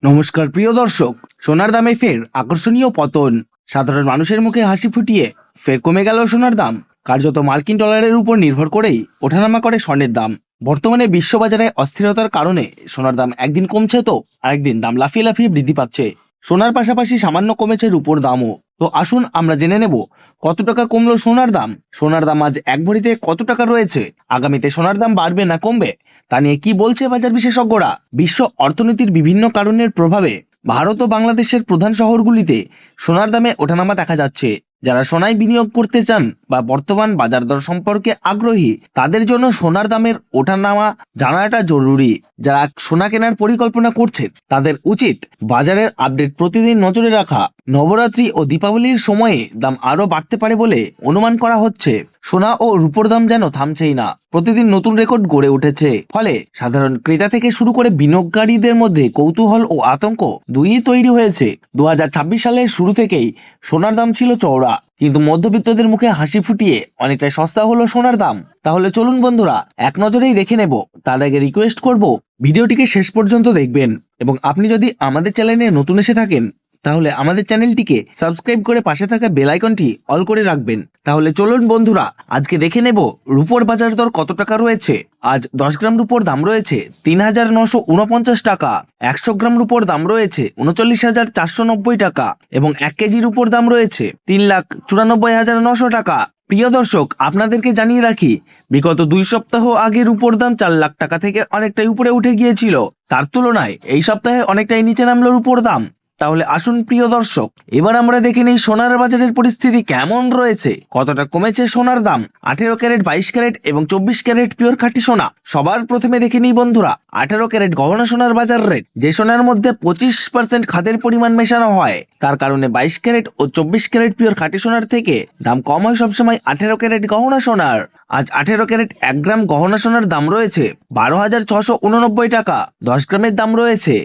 নমস্কার প্রিয় দর্শক। সোনার দামে ফের আকর্ষণীয় পতন। সাধারণ মানুষের মুখে হাসি ফুটিয়ে ফের কমে গেল সোনার দাম। কার্যত মার্কিন ডলারের উপর নির্ভর করেই ওঠানামা করে স্বর্ণের দাম। বর্তমানে বিশ্ববাজারে অস্থিরতার কারণে সোনার দাম একদিন কমছে তো আরেকদিন দাম লাফিয়ে লাফিয়ে বৃদ্ধি পাচ্ছে। সোনার পাশাপাশি সামান্য কমেছে রূপোর দামও। তো আসুন আমরা জেনে নেব কত টাকা কমলো সোনার দাম। সোনার দাম আজ এক ভরিতে কত টাকা রয়েছে, আগামীতে সোনার দাম বাড়বে না কমবে, তা নিয়ে কি বলছে বাজার বিশেষজ্ঞরা। বিশ্ব অর্থনীতির বিভিন্ন কারণের প্রভাবে ভারত ও বাংলাদেশের প্রধান শহরগুলিতে সোনার দামে ওঠানামা দেখা যাচ্ছে। যারা সোনায় বিনিয়োগ করতে চান বা বর্তমান বাজার দর সম্পর্কে আগ্রহী, তাদের জন্য সোনার দামের ওঠানামা জানাটা জরুরি। যারা সোনা কেনার পরিকল্পনা করছেন তাদের উচিত বাজারের আপডেট প্রতিদিন নজরে রাখা। নবরাত্রি ও দীপাবলির সময়ে দাম আরো বাড়তে পারে বলে অনুমান করা হচ্ছে। সোনা ও রূপোর দাম যেন থামছেই না, প্রতিদিন নতুন রেকর্ড গড়ে উঠেছে। ফলে সাধারণ ক্রেতা থেকে শুরু করে বিনিয়োগকারীদের মধ্যে কৌতূহল ও আতঙ্ক দুইই তৈরি হয়েছে। 2026 সালের শুরু থেকেই সোনার দাম ছিল চওড়া, কিন্তু মধ্যবিত্তদের মুখে হাসি ফুটিয়ে অনেকটাই সস্তা হলো সোনার দাম। তাহলে চলুন বন্ধুরা এক নজরেই দেখে নেব। তার আগে রিকোয়েস্ট করব ভিডিওটিকে শেষ পর্যন্ত দেখবেন, এবং আপনি যদি আমাদের চ্যানেলে নতুন এসে থাকেন তাহলে আমাদের চ্যানেলটিকে সাবস্ক্রাইব করে পাশে থাকা বেল আইকনটি অল করে রাখবেন। তাহলে চলুন বন্ধুরা আজকে দেখে নেব রূপোর বাজার দর কত টাকা রয়েছে। আজ 10 গ্রাম রূপোর দাম রয়েছে 3,949 টাকা, 100 গ্রাম রূপোর দাম রয়েছে 39,490 টাকা এবং 1 কেজি রূপোর দাম রয়েছে 3,94,900 টাকা। প্রিয় দর্শক, আপনাদেরকে জানিয়ে রাখি, বিগত 2 সপ্তাহ আগে রূপোর দাম 4 লাখ টাকা থেকে অনেকটাই উপরে উঠে গিয়েছিল। তার তুলনায় এই সপ্তাহে অনেকটাই নিচে নামলো রূপোর দাম। তাহলে আসুন প্রিয় দর্শক, এবার আমরা দেখে নিই সোনার বাজারের পরিস্থিতি কেমন রয়েছে, কতটা কমেছে সোনার দাম। 18 ক্যারেট, 22 ক্যারেট এবং 24 ক্যারেট পিওর খাঁটি সোনা। সবার প্রথমে দেখে নিই বন্ধুরা 18 ক্যারেট গহনা সোনার বাজার রেট। যে সোনার মধ্যে 25% খাদের পরিমাণ মেশানো হয়, তার কারণে 22 ক্যারেট ও 24 ক্যারেট পিওর খাঁটি সোনার থেকে দাম কম হয় সবসময় 18 ক্যারেট গহনা সোনার। আজ 18 ক্যারেট 1 গ্রাম গহনা সোনার দাম রয়েছে 12,689 টাকা। 10 গ্রামের দাম রয়েছে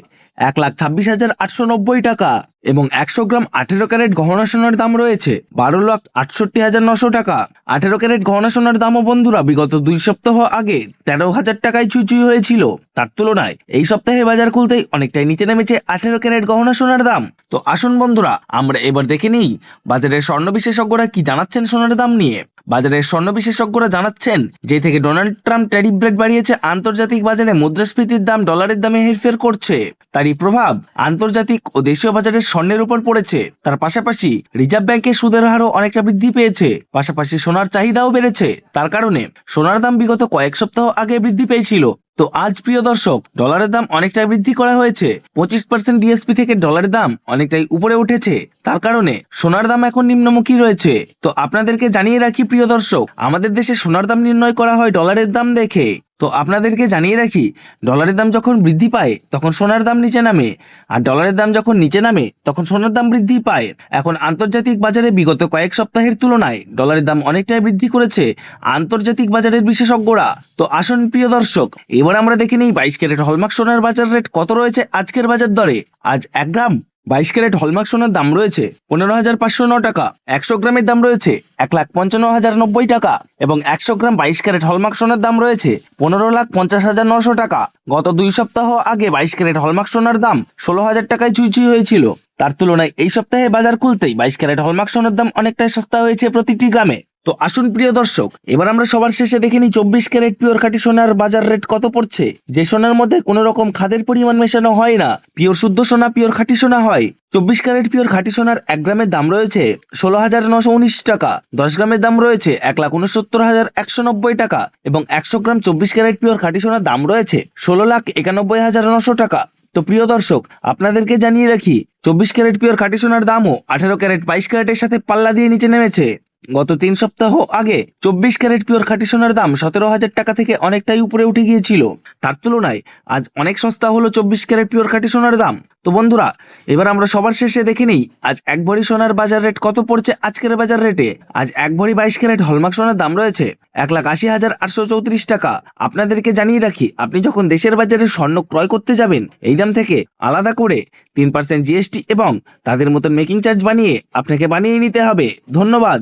1,26,890 টাকা এবং 100 গ্রাম 18 ক্যারেট গহনা সোনার দাম রয়েছে 12,68,900 টাকা। 18 ক্যারেট গহনা সোনার দামও বন্ধুরা বিগত 2 সপ্তাহ আগে 13,000 টাকায় ছুঁই হয়েছিল। তার তুলনায় এই সপ্তাহে বাজার খুলতেই অনেকটাই নিচে নেমেছে 18 ক্যারেট গহনা সোনার দাম। তো আসুন বন্ধুরা আমরা এবার দেখে নিই বাজারের স্বর্ণ বিশেষজ্ঞরা কি জানাচ্ছেন সোনার দাম নিয়ে। বাজারের স্বর্ণ বিশেষজ্ঞরা জানাচ্ছেন, যে থেকে ডোনাল্ড ট্রাম্প ট্যারিফ রেট বাড়িয়েছে, আন্তর্জাতিক বাজারে মুদ্রাস্ফীতির দাম ডলারের দামে হেরফের করছে। তারই প্রভাব আন্তর্জাতিক ও দেশীয় বাজারের স্বর্ণের উপর পড়েছে। তার পাশাপাশি রিজার্ভ ব্যাংকের সুদের হারও অনেকটা বৃদ্ধি পেয়েছে। পাশাপাশি সোনার চাহিদাও বেড়েছে। তার কারণে সোনার দাম বিগত কয়েক সপ্তাহ আগে বৃদ্ধি পেয়েছিল। তো আজ প্রিয় দর্শক ডলারের দাম অনেকটাই বৃদ্ধি করা হয়েছে। 25% ডিএসপি থেকে ডলারের দাম অনেকটাই উপরে উঠেছে। তার কারণে সোনার দাম এখন নিম্নমুখী রয়েছে। তো আপনাদেরকে জানিয়ে রাখি প্রিয় দর্শক, আমাদের দেশে সোনার দাম নির্ণয় করা হয় ডলারের দাম দেখে। তো আপনাদেরকে জানিয়ে রাখি, ডলারের দাম যখন বৃদ্ধি পায় তখন সোনার দাম নিচে নামে, আর ডলারের দাম যখন নিচে নামে তখন সোনার দাম বৃদ্ধি পায়। এখন আন্তর্জাতিক বাজারে বিগত কয়েক সপ্তাহের তুলনায় ডলারের দাম অনেকটাই বৃদ্ধি করেছে আন্তর্জাতিক বাজারের বিশেষজ্ঞরা। তো আসুন প্রিয় দর্শক এবার আমরা দেখে নিই 22 ক্যারেট হলমার্ক সোনার বাজার রেট কত রয়েছে আজকের বাজার দরে। আজ 1 গ্রাম 22 ক্যারেট হলমার্ক সোনার দাম রয়েছে 15,509 টাকা। 100 গ্রামের দাম রয়েছে 1,55,090 টাকা এবং 100 গ্রাম 22 ক্যারেট হলমার্ক সোনার দাম রয়েছে 15,50,900 টাকা। গত 2 সপ্তাহ আগে 22 ক্যারেট হলমার্ক সোনার দাম 16,000 টাকায় ছুঁই হয়েছিল। তার তুলনায় এই সপ্তাহে বাজার খুলতেই 22 ক্যারেট হলমার্ক সোনার দাম অনেকটাই সস্তা হয়েছে প্রতিটি গ্রামে। তো আসুন প্রিয় দর্শক এবার আমরা সবার শেষে দেখে নিই 24 ক্যারেট পিওর খাঁটি সোনার বাজার রেট কত পড়ছে। যে সোনার মধ্যে কোনো রকম খাদের পরিমাণ মেশানো হয় না, পিওর শুদ্ধ সোনা, পিওর খাঁটি সোনা হয়। 24 ক্যারেট পিওর খাঁটি সোনার 1 গ্রামের দাম রয়েছে 16,919 টাকা। 10 গ্রামের দাম রয়েছে 1,69,190 টাকা এবং 100 গ্রাম 24 ক্যারেট পিওর খাঁটি সোনার দাম রয়েছে 16,91,900 টাকা। তো প্রিয় দর্শক আপনাদেরকে জানিয়ে রাখি, 24 ক্যারেট পিওর খাঁটি সোনার দামও 18 ক্যারেট 22 ক্যারেটের সাথে পাল্লা দিয়ে নিচে নেমেছে। গত 3 সপ্তাহ আগে 24 ক্যারেট পিওর খাঁটি সোনার দাম 17,000 টাকা থেকে অনেকটাই উপরে উঠে গিয়েছিল। তার তুলনায় আজ অনেক সস্তা হলো 24 ক্যারেট পিওর খাঁটি সোনার দাম। তো বন্ধুরা এবার আমরা সবার শেষে দেখে নিই আজ 1 ভরি সোনার বাজার রেট কত পড়ছে আজকের বাজার রেটে। আজ 1 ভরি 22 ক্যারেট হলমার্ক সোনার দাম রয়েছে 1,80,834 টাকা। আপনাদেরকে জানিয়ে রাখি, আপনি যখন দেশের বাজারে স্বর্ণ ক্রয় করতে যাবেন এই দাম থেকে আলাদা করে 3% জিএসটি এবং তাদের মতন মেকিং চার্জ বানিয়ে আপনাকে বানিয়ে নিতে হবে। ধন্যবাদ।